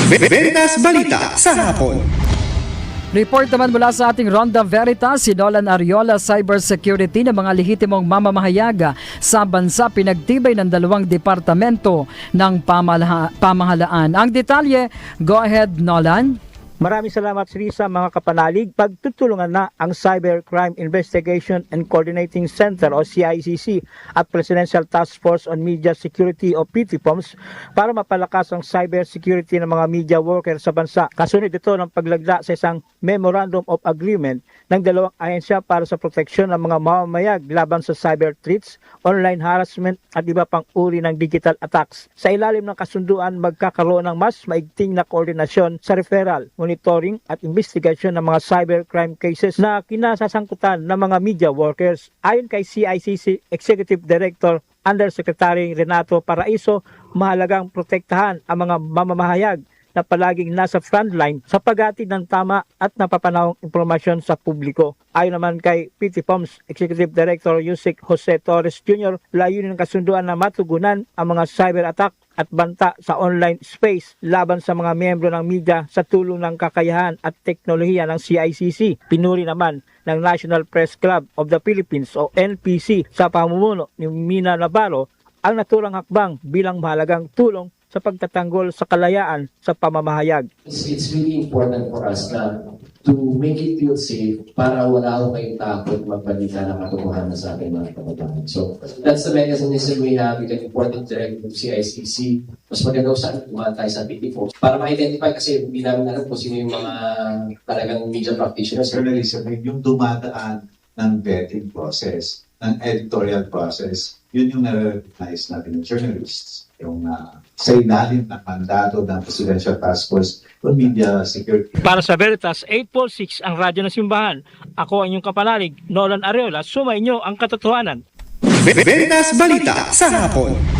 Veritas Balita sa hapon. Report naman mula sa ating Ronda Veritas, si Nolan Ariola, cybersecurity ng mga lehitimong mamamahayag sa bansa pinagtibay ng dalawang departamento ng pamahalaan. Ang detalye, go ahead Nolan. Maraming salamat Risa mga kapanalig. Pagtutulungan na ang Cybercrime Investigation and Coordinating Center o CICC at Presidential Task Force on Media Security o PTPOMS para mapalakas ang cybersecurity ng mga media worker sa bansa. Kasunod ito ng paglagda sa isang Memorandum of Agreement ng dalawang ahensya para sa proteksyon ng mga mamamayag laban sa cyber threats, online harassment at iba pang uri ng digital attacks. Sa ilalim ng kasunduan, magkakaroon ng mas maigting na koordinasyon sa referral, monitoring at investigasyon ng mga cybercrime cases na kinasasangkutan ng mga media workers. Ayon kay CICC Executive Director Undersecretary Renato Paraiso, mahalagang protektahan ang mga mamamahayag na palaging nasa frontline sa paghatid ng tama at napapanahong impormasyon sa publiko. Ayon naman kay PTPOMS Executive Director Yusek Jose Torres Jr., layunin ng kasunduan na matugunan ang mga cyber attack at banta sa online space laban sa mga miyembro ng media sa tulong ng kakayahan at teknolohiya ng CICC. Pinuri naman ng National Press Club of the Philippines o NPC sa pamumuno ni Mina Navarro ang naturang hakbang bilang mahalagang tulong sa pagtatanggol sa kalayaan sa pamamahayag. It's really important for us to make it feel safe para wala akong kayong takot magbalita ng katotohanan sa ating mga kababayan. So that's the mechanism we have. We can import it directly to CICC. Mas maganda sa tumaan tayo sa PTPO para ma-identify kasi hindi namin alam kung sino yung mga talagang media practitioners. Journalism, yung dumadaan ng vetting process, ng editorial process, yun yung na-recognize natin ng journalists. Yung sa ilalim ng mandato ng Presidential Task Force on Media Security. Para sa Veritas 846 ang radyo ng simbahan, ako ang inyong kapanalig, Nolan Ariola, sumainyo ang katotohanan. Veritas Balita sa hapon.